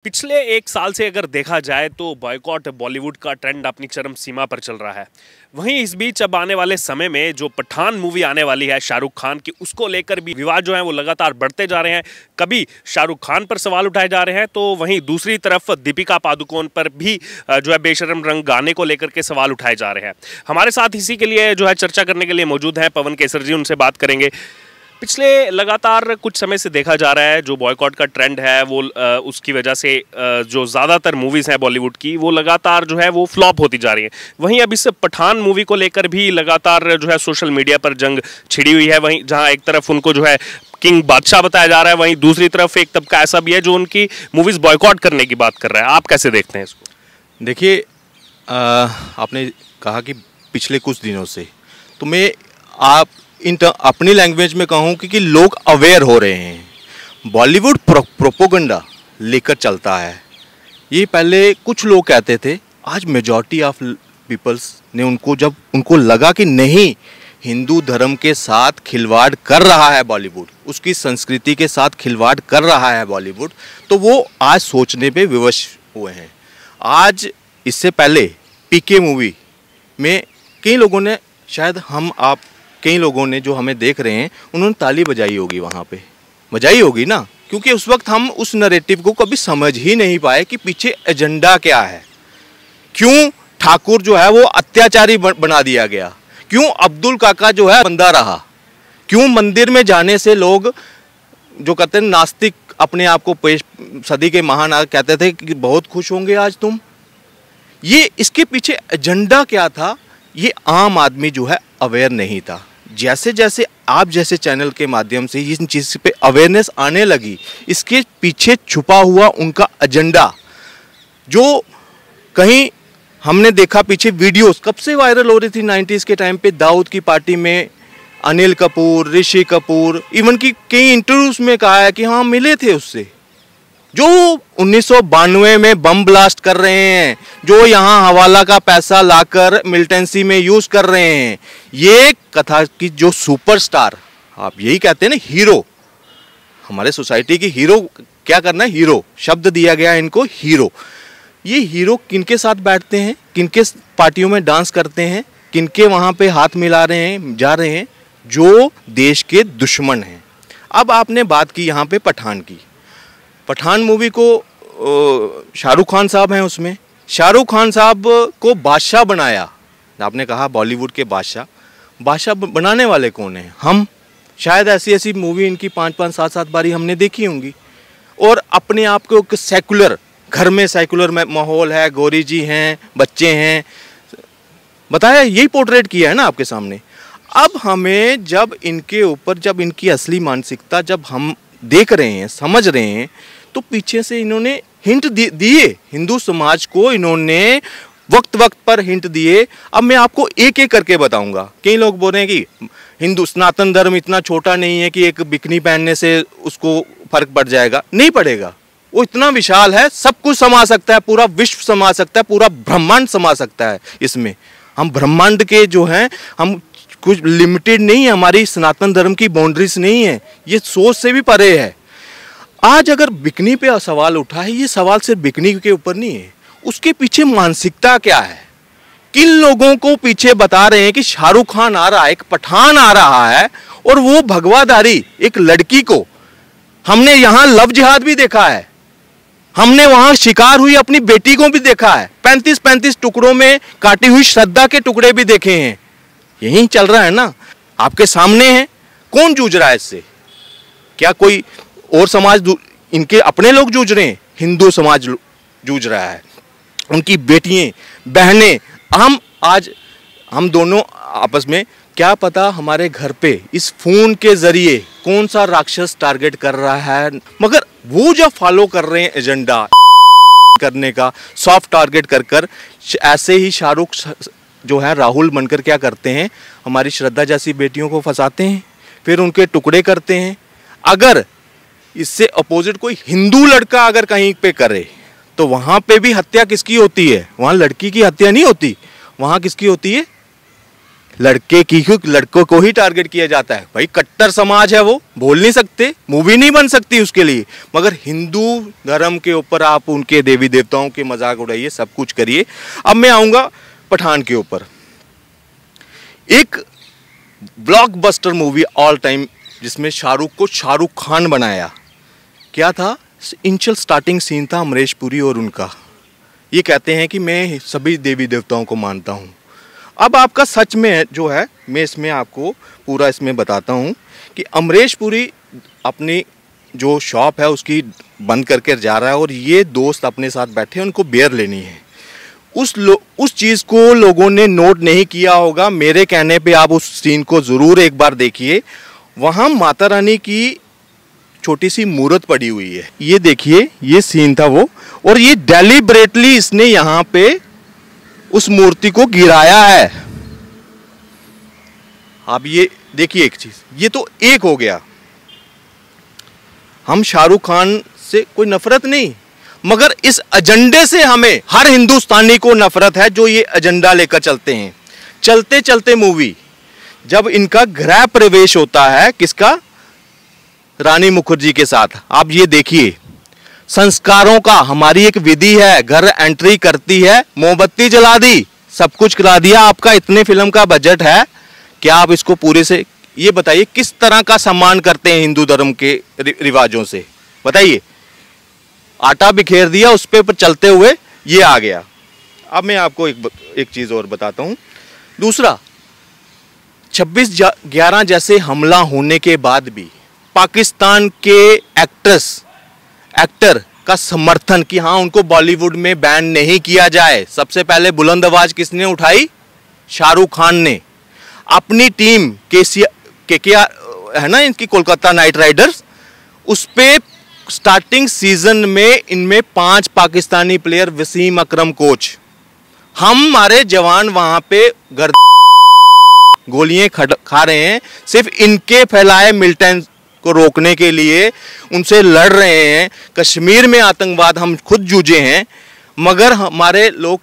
पिछले एक साल से अगर देखा जाए तो बॉयकॉट बॉलीवुड का ट्रेंड अपनी चरम सीमा पर चल रहा है। वहीं इस बीच अब आने वाले समय में जो पठान मूवी आने वाली है शाहरुख खान की, उसको लेकर भी विवाद जो है वो लगातार बढ़ते जा रहे हैं। कभी शाहरुख खान पर सवाल उठाए जा रहे हैं तो वहीं दूसरी तरफ दीपिका पादुकोण पर भी जो है बेशरम रंग गाने को लेकर के सवाल उठाए जा रहे हैं। हमारे साथ इसी के लिए जो है चर्चा करने के लिए मौजूद हैं पवन केसर जी, उनसे बात करेंगे। पिछले लगातार कुछ समय से देखा जा रहा है जो बॉयकॉट का ट्रेंड है वो उसकी वजह से जो ज़्यादातर मूवीज़ हैं बॉलीवुड की वो लगातार जो है वो फ्लॉप होती जा रही हैं। वहीं अब इस पठान मूवी को लेकर भी लगातार जो है सोशल मीडिया पर जंग छिड़ी हुई है। वहीं जहां एक तरफ उनको जो है किंग बादशाह बताया जा रहा है, वहीं दूसरी तरफ एक तबका ऐसा भी है जो उनकी मूवीज़ बॉयकॉट करने की बात कर रहा है। आप कैसे देखते हैं इसको? देखिए, आपने कहा कि पिछले कुछ दिनों से, तो मैं अपनी लैंग्वेज में कहूँ कि लोग अवेयर हो रहे हैं। बॉलीवुड प्रोपोगंडा लेकर चलता है। ये पहले कुछ लोग कहते थे, आज मेजॉरिटी ऑफ पीपल्स ने उनको लगा कि नहीं, हिंदू धर्म के साथ खिलवाड़ कर रहा है बॉलीवुड, उसकी संस्कृति के साथ खिलवाड़ कर रहा है बॉलीवुड, तो वो आज सोचने पे विवश हुए हैं। आज इससे पहले पीके मूवी में कई लोगों ने, शायद कई लोगों ने जो हमें देख रहे हैं, उन्होंने ताली बजाई होगी, वहाँ पे बजाई होगी ना, क्योंकि उस वक्त हम उस नैरेटिव को कभी समझ ही नहीं पाए कि पीछे एजेंडा क्या है। क्यों ठाकुर जो है वो अत्याचारी बना दिया गया, क्यों अब्दुल काका जो है बंदा रहा, क्यों मंदिर में जाने से लोग जो कहते हैं नास्तिक अपने आप को सदी के महान कहते थे कि बहुत खुश होंगे आज तुम। ये इसके पीछे एजेंडा क्या था, ये आम आदमी जो है अवेयर नहीं था। जैसे जैसे आप जैसे चैनल के माध्यम से इस चीज़ पे अवेयरनेस आने लगी, इसके पीछे छुपा हुआ उनका एजेंडा जो कहीं हमने देखा, पीछे वीडियोस कब से वायरल हो रही थी 90s के टाइम पे, दाऊद की पार्टी में अनिल कपूर, ऋषि कपूर, इवन की कई इंटरव्यूज में कहा है कि हाँ मिले थे उससे, जो 1992 में बम ब्लास्ट कर रहे हैं, जो यहाँ हवाला का पैसा लाकर मिलिटेंसी में यूज कर रहे हैं। ये कथा की जो सुपरस्टार, आप यही कहते हैं ना हीरो, हमारे सोसाइटी की हीरो क्या करना है, हीरो शब्द दिया गया है इनको, हीरो। ये हीरो किनके साथ बैठते हैं, किनके पार्टियों में डांस करते हैं, किनके वहाँ पे हाथ मिला रहे हैं, जा रहे हैं, जो देश के दुश्मन हैं। अब आपने बात की यहाँ पे पठान की। पठान मूवी को शाहरुख खान साहब हैं, उसमें शाहरुख खान साहब को बादशाह बनाया। आपने कहा बॉलीवुड के बादशाह बनाने वाले कौन हैं? हम। शायद ऐसी मूवी इनकी 5-5, 7-7 बारी हमने देखी होंगी, और अपने आप को सेकुलर, घर में सेकुलर माहौल है, गौरी जी हैं, बच्चे हैं, बताया, यही पोर्ट्रेट किया है ना आपके सामने। अब हमें जब इनके ऊपर, जब इनकी असली मानसिकता जब हम देख रहे हैं, समझ रहे हैं, तो पीछे से इन्होंने हिंट दिए, हिंदू समाज को इन्होंने वक्त पर हिंट दिए। अब मैं आपको एक एक करके बताऊंगा। कई लोग बोल रहे हैं कि हिंदू सनातन धर्म इतना छोटा नहीं है कि एक बिकनी पहनने से उसको फर्क पड़ जाएगा। नहीं पड़ेगा, वो इतना विशाल है, सब कुछ समा सकता है, पूरा विश्व समा सकता है, पूरा ब्रह्मांड समा सकता है इसमें। हम ब्रह्मांड के जो हैं, हम कुछ लिमिटेड नहीं है, हमारी सनातन धर्म की बाउंड्रीज नहीं है, ये सोच से भी परे है। आज अगर बिकनी पे सवाल उठा है, ये सवाल सिर्फ बिकनी के ऊपर नहीं है, उसके पीछे मानसिकता क्या है। किन लोगों को पीछे बता रहे हैं कि शाहरुख खान आ रहा है, एक पठान आ रहा है, और वो भगवाधारी एक लड़की को, हमने यहाँ लव जिहाद भी देखा है, हमने वहां शिकार हुई अपनी बेटी को भी देखा है, 35-35 टुकड़ों में काटी हुई श्रद्धा के टुकड़े भी देखे हैं। यही चल रहा है ना, आपके सामने है। कौन जूझ रहा है इससे? क्या कोई और समाज, इनके अपने लोग जूझ रहे हैं? हिंदू समाज जूझ रहा है, उनकी बेटियां, बहनें। हम दोनों आपस में, क्या पता हमारे घर पे इस फोन के जरिए कौन सा राक्षस टारगेट कर रहा है, मगर वो जो फॉलो कर रहे हैं एजेंडा करने का, सॉफ्ट टारगेट कर ऐसे ही शाहरुख जो है राहुल बनकर क्या करते हैं, हमारी श्रद्धा जैसी बेटियों को फंसाते हैं, फिर उनके टुकड़े करते हैं। अगर इससे अपोजिट कोई हिंदू लड़का अगर कहीं पे करे, तो वहाँ पे भी हत्या किसकी होती है? वहाँ लड़की की हत्या नहीं होती, वहाँ किसकी होती है? लड़कों को ही टारगेट किया जाता है। भाई कट्टर समाज है, वो बोल नहीं सकते, मूवी नहीं बन सकती उसके लिए। मगर हिंदू धर्म के ऊपर आप उनके देवी देवताओं के मजाक उड़ाइए, सब कुछ करिए। अब मैं आऊँगा पठान के ऊपर। एक ब्लॉकबस्टर मूवी ऑल टाइम जिसमें शाहरुख को शाहरुख खान बनाया, क्या था? इनिशियल स्टार्टिंग सीन था अमरीश पुरी और उनका। ये कहते हैं कि मैं सभी देवी देवताओं को मानता हूँ। अब आपका सच में जो है, मैं इसमें आपको पूरा इसमें बताता हूँ कि अमरीश पुरी अपनी जो शॉप है उसकी बंद करके जा रहा है और ये दोस्त अपने साथ बैठे हैं, उनको बियर लेनी है। उस चीज़ को लोगों ने नोट नहीं किया होगा। मेरे कहने पे आप उस सीन को ज़रूर एक बार देखिए। वहाँ माता रानी की छोटी सी मूर्त पड़ी हुई है, ये देखिए, ये सीन था वो। और ये डेलिब्रेटली इसने यहाँ पे उस मूर्ति को गिराया है। आप ये देखिए एक चीज, ये तो एक हो गया। हम शाहरुख खान से कोई नफरत नहीं, मगर इस एजेंडे से हमें हर हिंदुस्तानी को नफरत है जो ये एजेंडा लेकर चलते हैं। चलते चलते मूवी जब इनका गृह प्रवेश होता है, किसका? रानी मुखर्जी के साथ। आप ये देखिए, संस्कारों का हमारी एक विधि है। घर एंट्री करती है, मोमबत्ती जला दी, सब कुछ करा दिया। आपका इतने फिल्म का बजट है, क्या आप इसको पूरे से, ये बताइए किस तरह का सम्मान करते हैं हिंदू धर्म के रिवाजों से? बताइए। आटा बिखेर दिया, उस पर चलते हुए ये आ गया। अब मैं आपको एक चीज़ और बताता हूँ। दूसरा, 26/11 जैसे हमला होने के बाद भी पाकिस्तान के एक्टर का समर्थन कि हाँ उनको बॉलीवुड में बैन नहीं किया जाए, सबसे पहले बुलंद आवाज किसने उठाई? शाहरुख खान ने। अपनी टीम केकेआर है ना इनकी, कोलकाता नाइट राइडर्स, उस पे स्टार्टिंग सीजन में इनमें 5 पाकिस्तानी प्लेयर, वसीम अकरम कोच, हमारे जवान वहां पे गोलियां खा रहे हैं, सिर्फ इनके फैलाए मिलिटेंट को रोकने के लिए उनसे लड़ रहे हैं। कश्मीर में आतंकवाद हम खुद जूझे हैं, मगर हमारे लोग,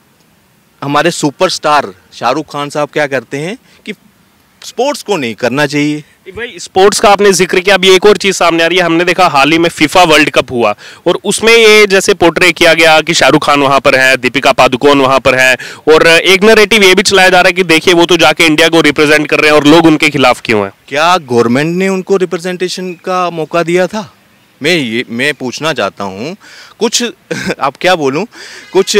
हमारे सुपरस्टार शाहरुख खान साहब क्या करते हैं कि स्पोर्ट्स को नहीं करना चाहिए। भाई स्पोर्ट्स का आपने जिक्र किया, अभी एक और चीज सामने आ रही है। हमने देखा हाल ही में फीफा वर्ल्ड कप हुआ और उसमें ये जैसे पोर्ट्रे किया गया कि शाहरुख खान वहां पर है, दीपिका पादुकोण वहां पर है, और एक नैरेटिव ये भी चलाया जा रहा है कि देखिए वो तो जाके इंडिया को रिप्रेजेंट कर रहे हैं और लोग उनके खिलाफ क्यों हैं? क्या गवर्नमेंट ने उनको रिप्रेजेंटेशन का मौका दिया था? मैं पूछना चाहता हूँ। कुछ अब क्या बोलूँ, कुछ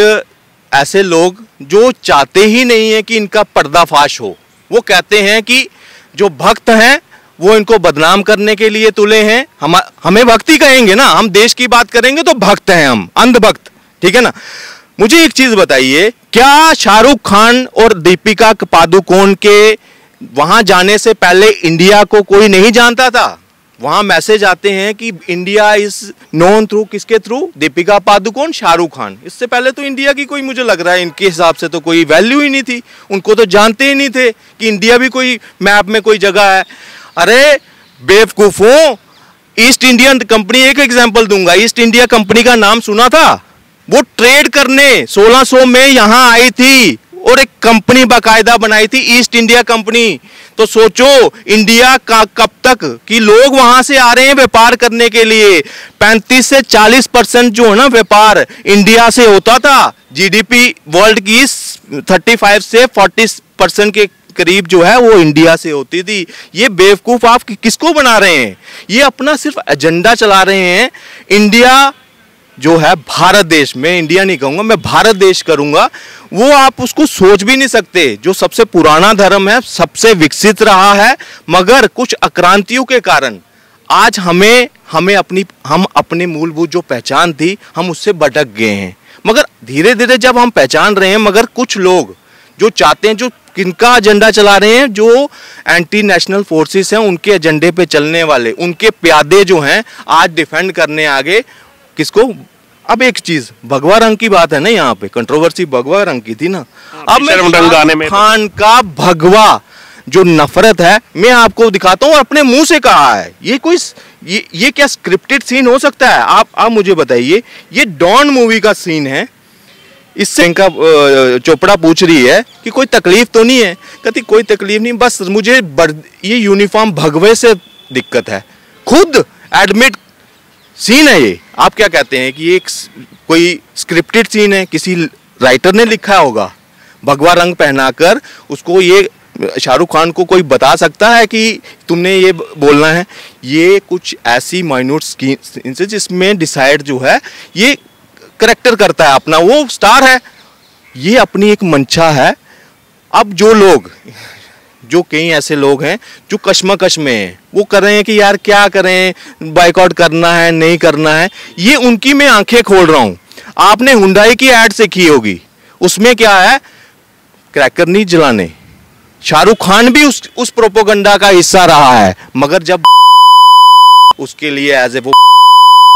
ऐसे लोग जो चाहते ही नहीं है कि इनका पर्दाफाश हो, वो कहते हैं कि जो भक्त हैं वो इनको बदनाम करने के लिए तुले हैं। हमें भक्त ही कहेंगे ना, हम देश की बात करेंगे तो भक्त हैं हम, अंधभक्त, ठीक है ना। मुझे एक चीज बताइए, क्या शाहरुख खान और दीपिका पादुकोण के वहां जाने से पहले इंडिया को कोई नहीं जानता था? वहां मैसेज आते हैं कि इंडिया इज नोन थ्रू, किसके थ्रू? दीपिका पादुकोण, शाहरुख खान। इससे पहले तो इंडिया की कोई, मुझे लग रहा है इनके हिसाब से तो कोई वैल्यू ही नहीं थी, उनको तो जानते ही नहीं थे कि इंडिया भी कोई मैप में कोई जगह है। अरे बेवकूफों, ईस्ट इंडिया कंपनी, एक एग्जांपल दूंगा, ईस्ट इंडिया कंपनी का नाम सुना था? वो ट्रेड करने 1600 में यहां आई थी और एक कंपनी बाकायदा बनाई थी, ईस्ट इंडिया कंपनी। तो सोचो इंडिया का कब तक कि लोग वहां से आ रहे हैं व्यापार करने के लिए। 35 से 40% जो है ना व्यापार इंडिया से होता था। जीडीपी वर्ल्ड की 35 से 40% के करीब जो है वो इंडिया से होती थी। ये बेवकूफ आप किसको बना रहे हैं? ये अपना सिर्फ एजेंडा चला रहे हैं। इंडिया जो है भारत देश, मैं इंडिया नहीं कहूंगा, मैं भारत देश करूंगा, वो आप उसको सोच भी नहीं सकते। जो सबसे पुराना धर्म है, सबसे विकसित रहा है, मगर कुछ आक्रांतियों के कारण आज हम अपने मूलभूत जो पहचान थी, हम उससे भटक गए हैं। मगर धीरे धीरे जब हम पहचान रहे हैं, मगर कुछ लोग जो चाहते हैं, जो किनका एजेंडा चला रहे हैं, जो एंटी नेशनल फोर्सेस हैं, उनके एजेंडे पे चलने वाले, उनके प्यादे जो हैं आज डिफेंड करने आगे किसको? अब एक चीज, भगवा रंग की बात है ना, यहाँ पे कंट्रोवर्सी भगवा रंग की थी ना। अब मैं खान का भगवा जो नफरत है मैं आपको दिखाता हूँ, और अपने मुंह से कहा है। ये क्या स्क्रिप्टेड सीन हो सकता है? आप मुझे बताइए। ये डॉन मूवी का सीन है। इससे प्रियंका चोपड़ा पूछ रही है कि कोई तकलीफ तो नहीं है। कहती कोई तकलीफ नहीं, बस मुझे ये यूनिफॉर्म भगवे से दिक्कत है। खुद एडमिट सीन है ये। आप क्या कहते हैं कि ये कोई स्क्रिप्टेड सीन है, किसी राइटर ने लिखा होगा? भगवा रंग पहनाकर उसको ये शाहरुख खान को कोई बता सकता है कि तुमने ये बोलना है? ये कुछ ऐसी माइन्यूट सीन से जिसमें डिसाइड जो है ये करेक्टर करता है अपना, वो स्टार है, ये अपनी एक मंशा है। अब जो कई ऐसे लोग हैं जो कश्मकश में हैं, वो कर रहे हैं कि यार क्या करें, बाइकआउट करना है नहीं करना है, ये उनकी मैं आंखें खोल रहा हूँ। आपने हुंडई की ऐड से की होगी, उसमें क्या है, क्रैकर नहीं जलाने। शाहरुख खान भी उस प्रोपोगंडा का हिस्सा रहा है, मगर जब उसके लिए एज ए वो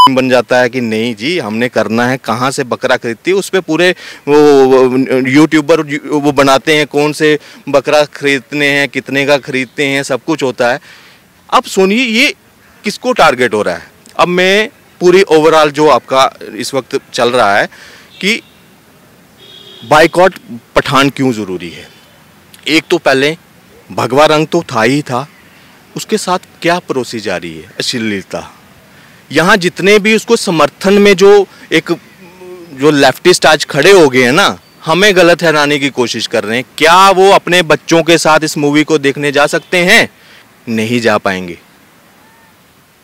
बन जाता है कि नहीं जी हमने करना है, कहाँ से बकरा खरीदती है, उस पर पूरे वो यूट्यूबर वो बनाते हैं कौन से बकरा खरीदने हैं, कितने का खरीदते हैं, सब कुछ होता है। अब सुनिए ये किसको टारगेट हो रहा है। अब मैं पूरी ओवरऑल जो आपका इस वक्त चल रहा है कि बाइकॉट पठान क्यों ज़रूरी है। एक तो पहले भगवा रंग तो था ही था, उसके साथ क्या परोसी जा रही है अश्लीलता। यहाँ जितने भी उसको समर्थन में जो लेफ्टिस्ट आज खड़े हो गए हैं ना, हमें गलत ठहराने की कोशिश कर रहे हैं। क्या वो अपने बच्चों के साथ इस मूवी को देखने जा सकते हैं? नहीं जा पाएंगे।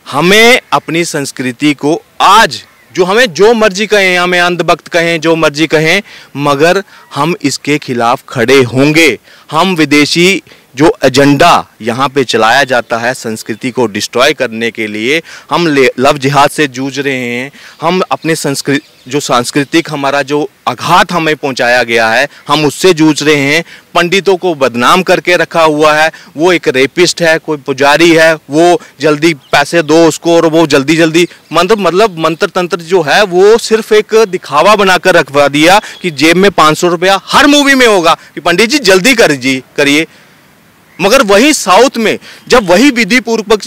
हमें अपनी संस्कृति को आज हमें जो मर्जी कहें, हमें अंधभक्त कहें, जो मर्जी कहें, मगर हम इसके खिलाफ खड़े होंगे। हम विदेशी जो एजेंडा यहाँ पे चलाया जाता है संस्कृति को डिस्ट्रॉय करने के लिए, हम लव जिहाद से जूझ रहे हैं। हम अपने सांस्कृतिक हमारा जो आघात हमें पहुँचाया गया है, हम उससे जूझ रहे हैं। पंडितों को बदनाम करके रखा हुआ है, वो एक रेपिस्ट है, कोई पुजारी है, वो जल्दी पैसे दो उसको और वो जल्दी जल्दी मतलब मंत्र तंत्र जो है वो सिर्फ एक दिखावा बनाकर रखवा दिया कि जेब में 500 रुपया हर मूवी में होगा कि पंडित जी जल्दी करिए। मगर वही साउथ में जब वही विधि पूर्वक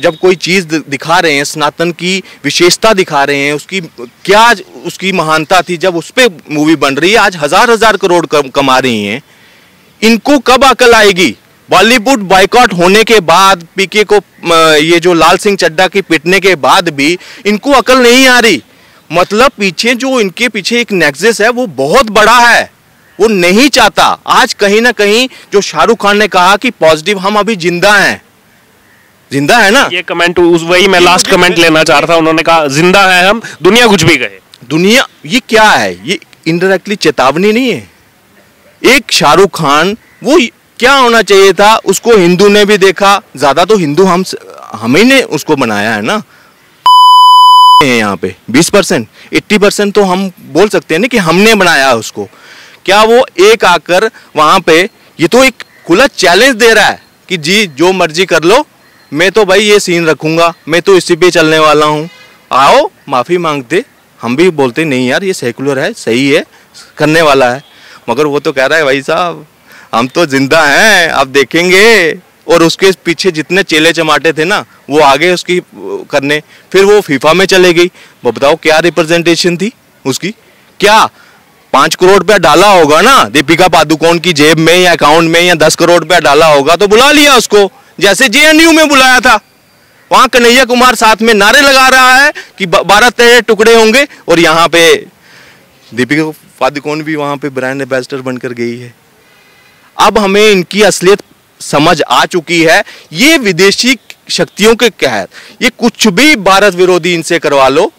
जब कोई चीज़ दिखा रहे हैं, सनातन की विशेषता दिखा रहे हैं, उसकी क्या उसकी महानता थी, जब उस पर मूवी बन रही है, आज हजार करोड़ कमा रही हैं। इनको कब अकल आएगी? बॉलीवुड बाइकआउट होने के बाद, पीके को ये जो लाल सिंह चड्ढा की पिटने के बाद भी इनको अकल नहीं आ रही। मतलब पीछे जो इनके पीछे एक नेक्सस है वो बहुत बड़ा है, वो नहीं चाहता। आज कहीं ना कहीं जो शाहरुख खान ने कहा कि पॉजिटिव, हम अभी जिंदा हैं, जिंदा है ना। ये कमेंट वही मैं लास्ट कमेंट लेना चाह रहा था। उन्होंने कहा जिंदा है हम, दुनिया कुछ भी कहे। दुनिया ये क्या है? ये इनडायरेक्टली चेतावनी नहीं है। एक शाहरुख खान वो क्या होना चाहिए था, उसको हिंदू ने भी देखा, ज्यादा तो हिंदू हमें ने उसको बनाया है ना। यहाँ पे 20% 80% तो हम बोल सकते हैं ना कि हमने बनाया उसको। क्या वो एक आकर वहां पे ये तो एक खुला चैलेंज दे रहा है कि जी जो मर्जी कर लो, मैं तो भाई ये सीन रखूंगा, मैं तो इसी पे चलने वाला हूँ, आओ माफी मांगते। हम भी बोलते नहीं यार ये सेकुलर है, सही है, करने वाला है, मगर वो तो कह रहा है भाई साहब हम तो जिंदा हैं, आप देखेंगे। और उसके पीछे जितने चेले चमाटे थे ना वो आगे उसकी करने, फिर वो फीफा में चले गई। वो बताओ क्या रिप्रेजेंटेशन थी उसकी, क्या 5 करोड़ रुपया डाला होगा ना दीपिका पादुकोण की जेब में या अकाउंट में, या 10 करोड़ रुपया डाला होगा तो बुला लिया उसको, जैसे जेएनयू में बुलाया था। वहां कन्हैया कुमार साथ में नारे लगा रहा है कि 12 तेरे टुकड़े होंगे, और यहाँ पे दीपिका पादुकोण भी वहां पे ब्रांड एम्बेसडर बनकर गई है। अब हमें इनकी असलियत समझ आ चुकी है। ये विदेशी शक्तियों के तहत ये कुछ भी भारत विरोधी इनसे करवा लो,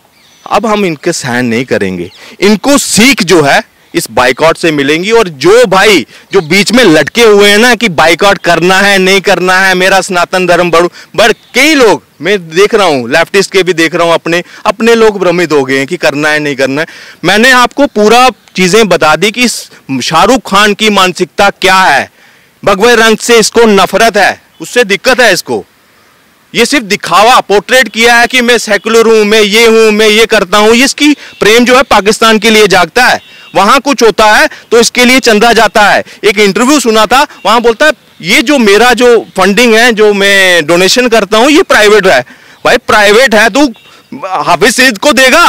अब हम इनके सहन नहीं करेंगे। इनको सीख जो है इस बाइकआउट से मिलेंगी। और जो भाई जो बीच में लटके हुए हैं ना कि बाइकआउट करना है नहीं करना है, मेरा सनातन धर्म बढ़ कई लोग मैं देख रहा हूँ, लेफ्टिस्ट के भी देख रहा हूँ, अपने लोग भ्रमित हो गए हैं कि करना है नहीं करना है। मैंने आपको पूरा चीजें बता दी कि शाहरुख खान की मानसिकता क्या है। भगवे रंग से इसको नफरत है, उससे दिक्कत है इसको। ये सिर्फ दिखावा पोर्ट्रेट किया है कि मैं सेकुलर हूं, मैं ये हूं, मैं ये करता हूं। इसकी प्रेम जो है पाकिस्तान के लिए जागता है। वहां कुछ होता है तो इसके लिए चंदा जाता है। एक इंटरव्यू सुना था, वहां बोलता है ये जो मेरा जो फंडिंग है, जो मैं डोनेशन करता हूं, ये प्राइवेट है। भाई प्राइवेट है तो हाफिज सईद को देगा?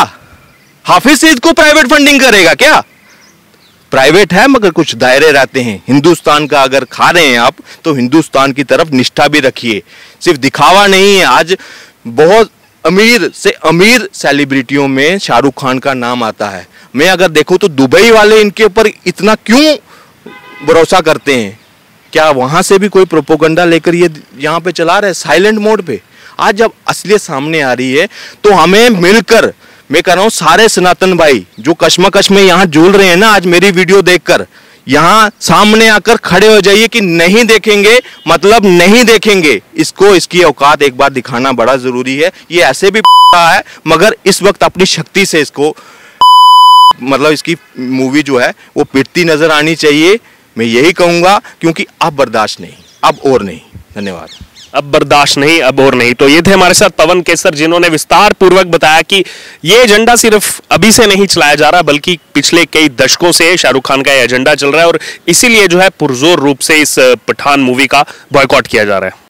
हाफिज सईद को प्राइवेट फंडिंग करेगा क्या? प्राइवेट है मगर कुछ दायरे रहते हैं। हिंदुस्तान का अगर खा रहे हैं आप तो हिंदुस्तान की तरफ निष्ठा भी रखिए, सिर्फ दिखावा नहीं है। आज बहुत अमीर से अमीर सेलिब्रिटियों में शाहरुख खान का नाम आता है। मैं अगर देखूं तो दुबई वाले इनके ऊपर इतना क्यों भरोसा करते हैं? क्या वहां से भी कोई प्रोपोगंडा लेकर ये यहाँ पे चला रहे साइलेंट मोड पे? आज जब असलियत सामने आ रही है तो हमें मिलकर, मैं कह रहा हूँ सारे सनातन भाई जो कश्मकश में यहाँ झूल रहे हैं ना, आज मेरी वीडियो देखकर यहाँ सामने आकर खड़े हो जाइए कि नहीं देखेंगे मतलब नहीं देखेंगे। इसको इसकी औकात एक बार दिखाना बड़ा जरूरी है। ये ऐसे भी है मगर इस वक्त अपनी शक्ति से इसको मतलब इसकी मूवी जो है वो पिटती नजर आनी चाहिए। मैं यही कहूंगा क्योंकि अब बर्दाश्त नहीं, अब और नहीं। धन्यवाद। अब बर्दाश्त नहीं, अब और नहीं। तो ये थे हमारे साथ पवन केसर, जिन्होंने विस्तार पूर्वक बताया कि ये एजेंडा सिर्फ अभी से नहीं चलाया जा रहा बल्कि पिछले कई दशकों से शाहरुख खान का ये एजेंडा चल रहा है और इसीलिए जो है पुरजोर रूप से इस पठान मूवी का बॉयकॉट किया जा रहा है।